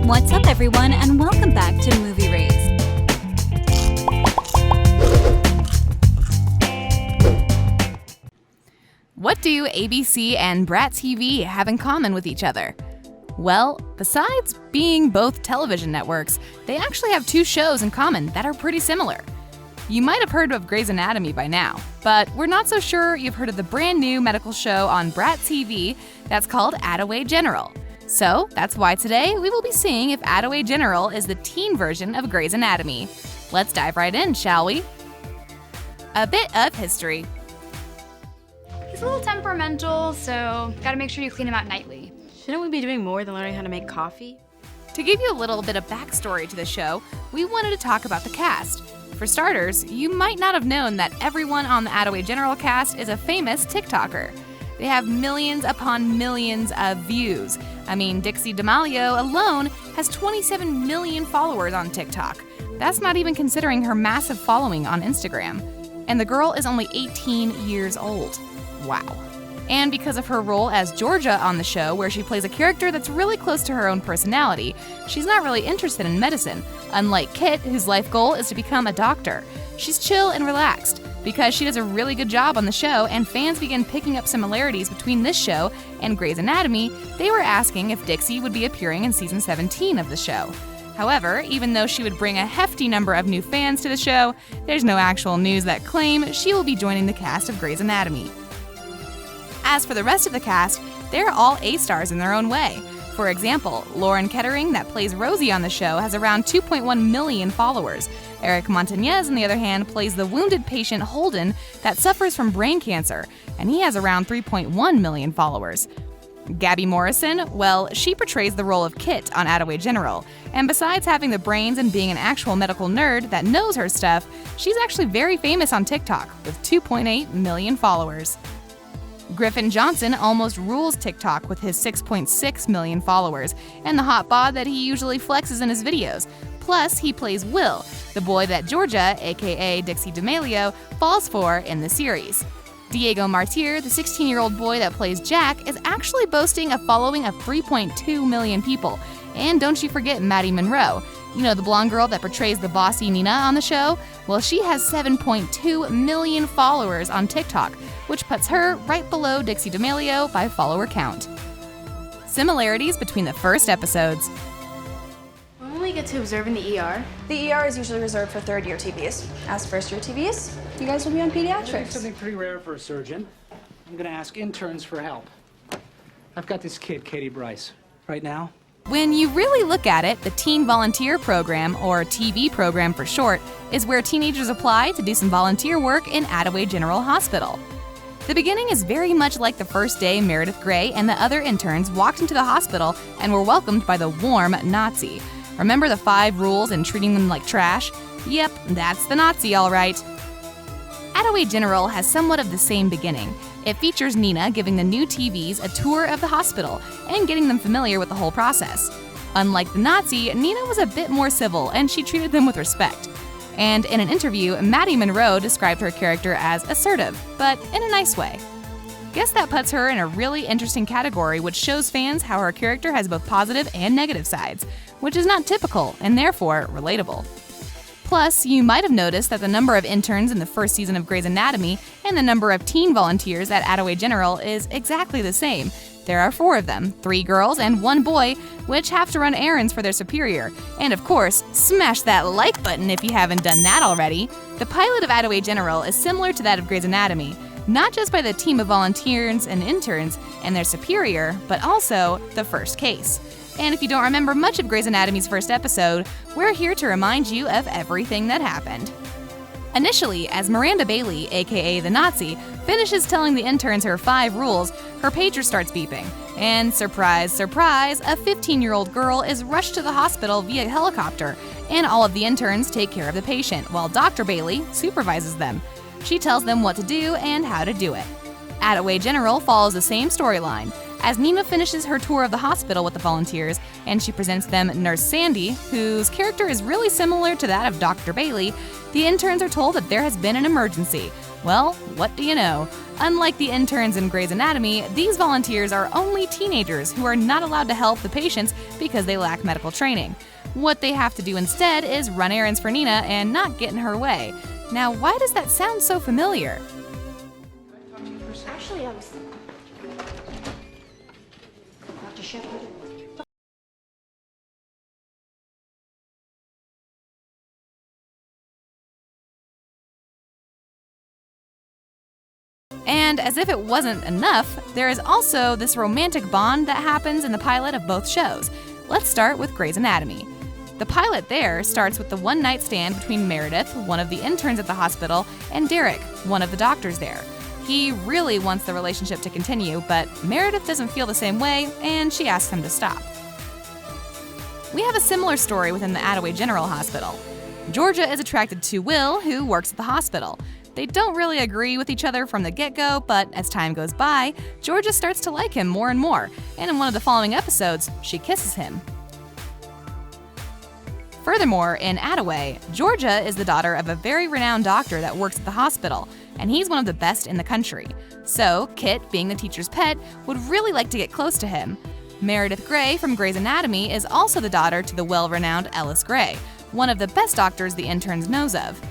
What's up, everyone, and welcome back to Movie Raised. What do ABC and Brat TV have in common with each other? Well, besides being both television networks, they actually have two shows in common that are pretty similar. You might have heard of Grey's Anatomy by now, but we're not so sure you've heard of the brand new medical show on Brat TV that's called Attaway General. So that's why today we will be seeing if Attaway General is the teen version of Grey's Anatomy. Let's dive right in, shall we? A bit of history. He's a little temperamental, so gotta make sure you clean him out nightly. Shouldn't we be doing more than learning how to make coffee? To give you a little bit of backstory to the show, we wanted to talk about the cast. For starters, you might not have known that everyone on the Attaway General cast is a famous TikToker. They have millions upon millions of views. I mean, Dixie Damelio alone has 27 million followers on TikTok. That's not even considering her massive following on Instagram. And the girl is only 18 years old. Wow. And because of her role as Georgia on the show, where she plays a character that's really close to her own personality, she's not really interested in medicine, unlike Kit, whose life goal is to become a doctor. She's chill and relaxed. Because she does a really good job on the show and fans began picking up similarities between this show and Grey's Anatomy, they were asking if Dixie would be appearing in season 17 of the show. However, even though she would bring a hefty number of new fans to the show, there's no actual news that claim she will be joining the cast of Grey's Anatomy. As for the rest of the cast, they're all A-stars in their own way. For example, Lauren Kettering, that plays Rosie on the show, has around 2.1 million followers. Eric Montanez, on the other hand, plays the wounded patient Holden that suffers from brain cancer, and he has around 3.1 million followers. Gabby Morrison, well, she portrays the role of Kit on Attaway General, and besides having the brains and being an actual medical nerd that knows her stuff, she's actually very famous on TikTok with 2.8 million followers. Griffin Johnson almost rules TikTok with his 6.6 million followers and the hot bod that he usually flexes in his videos. Plus, he plays Will, the boy that Georgia, aka Dixie Damelio, falls for in the series. Diego Martir, the 16-year-old boy that plays Jack, is actually boasting a following of 3.2 million people. And don't you forget Madi Monroe. You know, the blonde girl that portrays the bossy Nina on the show? Well, she has 7.2 million followers on TikTok, which puts her right below Dixie Damelio by follower count. Similarities between the first episodes. When will we get to observe in the ER? The ER is usually reserved for third-year TVs. As first-year TVs, you guys will be on pediatrics. Something pretty rare for a surgeon. I'm gonna ask interns for help. I've got this kid, Katie Bryce, right now. When you really look at it, the Teen Volunteer Program, or TV program for short, is where teenagers apply to do some volunteer work in Attaway General Hospital. The beginning is very much like the first day Meredith Grey and the other interns walked into the hospital and were welcomed by the warm Nazi. Remember the 5 rules and treating them like trash? Yep, that's the Nazi, all right. Attaway General has somewhat of the same beginning. It features Nina giving the new TVs a tour of the hospital and getting them familiar with the whole process. Unlike the Nazi, Nina was a bit more civil and she treated them with respect. And in an interview, Madi Monroe described her character as assertive, but in a nice way. Guess that puts her in a really interesting category, which shows fans how her character has both positive and negative sides, which is not typical and therefore relatable. Plus, you might have noticed that the number of interns in the first season of Grey's Anatomy and the number of teen volunteers at Attaway General is exactly the same. There are 4 of them, 3 girls and 1 boy, which have to run errands for their superior. And of course, smash that like button if you haven't done that already. The pilot of Attaway General is similar to that of Grey's Anatomy, not just by the team of volunteers and interns and their superior, but also the first case. And if you don't remember much of Grey's Anatomy's first episode, we're here to remind you of everything that happened. Initially, as Miranda Bailey, aka the Nazi, finishes telling the interns her 5 rules, her pager starts beeping. And surprise, surprise, a 15-year-old girl is rushed to the hospital via helicopter, and all of the interns take care of the patient, while Dr. Bailey supervises them. She tells them what to do and how to do it. Attaway General follows the same storyline. As Nina finishes her tour of the hospital with the volunteers, and she presents them Nurse Sandy, whose character is really similar to that of Dr. Bailey, the interns are told that there has been an emergency. Well, what do you know? Unlike the interns in Grey's Anatomy, these volunteers are only teenagers who are not allowed to help the patients because they lack medical training. What they have to do instead is run errands for Nina and not get in her way. Now, why does that sound so familiar? Actually, I was... And as if it wasn't enough, there is also this romantic bond that happens in the pilot of both shows. Let's start with Grey's Anatomy. The pilot there starts with the one-night stand between Meredith, one of the interns at the hospital, and Derek, one of the doctors there. He really wants the relationship to continue, but Meredith doesn't feel the same way, and she asks him to stop. We have a similar story within the Attaway General Hospital. Georgia is attracted to Will, who works at the hospital. They don't really agree with each other from the get-go, but as time goes by, Georgia starts to like him more and more, and in one of the following episodes, she kisses him. Furthermore, in Attaway, Georgia is the daughter of a very renowned doctor that works at the hospital, and he's one of the best in the country. So, Kit, being the teacher's pet, would really like to get close to him. Meredith Grey from Grey's Anatomy is also the daughter to the well-renowned Ellis Grey, one of the best doctors the interns knows of.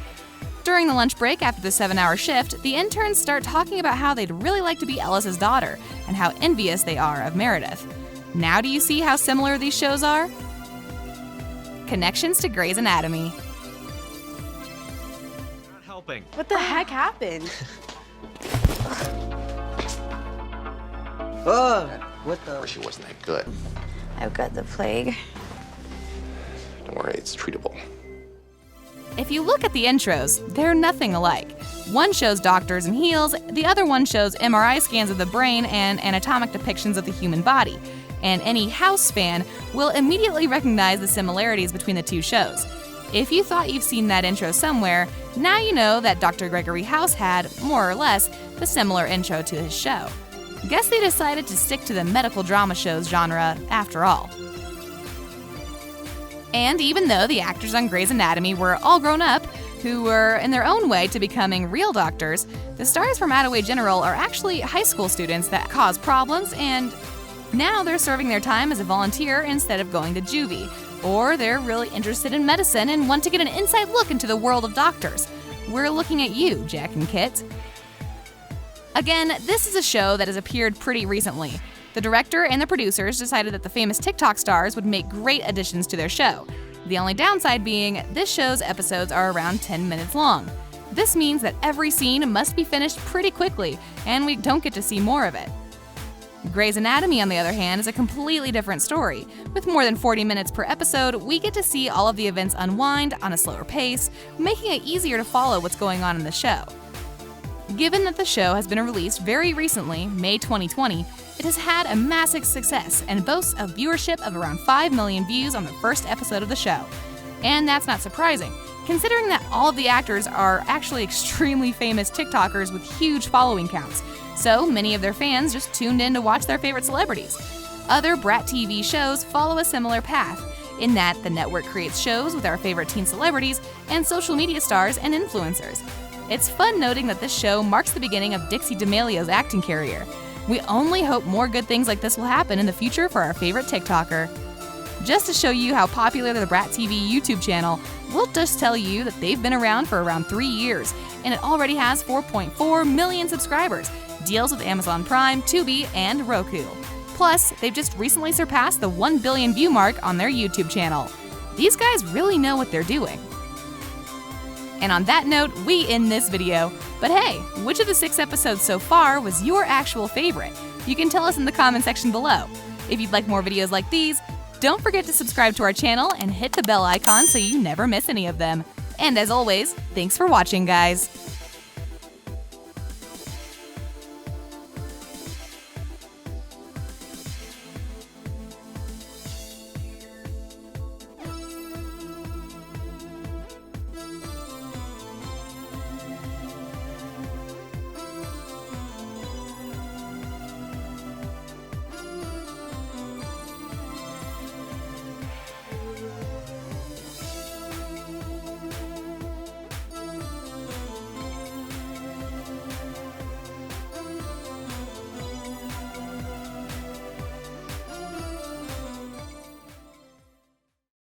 During the lunch break after the 7-hour shift, the interns start talking about how they'd really like to be Ellis's daughter and how envious they are of Meredith. Now do you see how similar these shows are? Connections to Grey's Anatomy. Not helping. What the heck happened? What the? She wasn't that good. I've got the plague. Don't worry, it's treatable. If you look at the intros, they're nothing alike. One shows doctors in heels, the other one shows MRI scans of the brain and anatomic depictions of the human body. And any House fan will immediately recognize the similarities between the two shows. If you thought you've seen that intro somewhere, now you know that Dr. Gregory House had, more or less, the similar intro to his show. Guess they decided to stick to the medical drama shows genre after all. And even though the actors on Grey's Anatomy were all grown up, who were in their own way to becoming real doctors, the stars from Attaway General are actually high school students that cause problems, and now they're serving their time as a volunteer instead of going to juvie. Or they're really interested in medicine and want to get an inside look into the world of doctors. We're looking at you, Jack and Kit. Again, this is a show that has appeared pretty recently. The director and the producers decided that the famous TikTok stars would make great additions to their show. The only downside being, this show's episodes are around 10 minutes long. This means that every scene must be finished pretty quickly, and we don't get to see more of it. Grey's Anatomy, on the other hand, is a completely different story. With more than 40 minutes per episode, we get to see all of the events unwind on a slower pace, making it easier to follow what's going on in the show. Given that the show has been released very recently, May 2020, it has had a massive success and boasts a viewership of around 5 million views on the first episode of the show. And that's not surprising, considering that all of the actors are actually extremely famous TikTokers with huge following counts, so many of their fans just tuned in to watch their favorite celebrities. Other Brat TV shows follow a similar path, in that the network creates shows with our favorite teen celebrities and social media stars and influencers. It's fun noting that this show marks the beginning of Dixie Damelio's acting career. We only hope more good things like this will happen in the future for our favorite TikToker. Just to show you how popular the Brat TV YouTube channel, we'll just tell you that they've been around for around 3 years, and it already has 4.4 million subscribers, deals with Amazon Prime, Tubi, and Roku. Plus, they've just recently surpassed the 1 billion view mark on their YouTube channel. These guys really know what they're doing. And on that note, we end this video. But hey, which of the 6 episodes so far was your actual favorite? You can tell us in the comment section below. If you'd like more videos like these, don't forget to subscribe to our channel and hit the bell icon so you never miss any of them. And as always, thanks for watching, guys.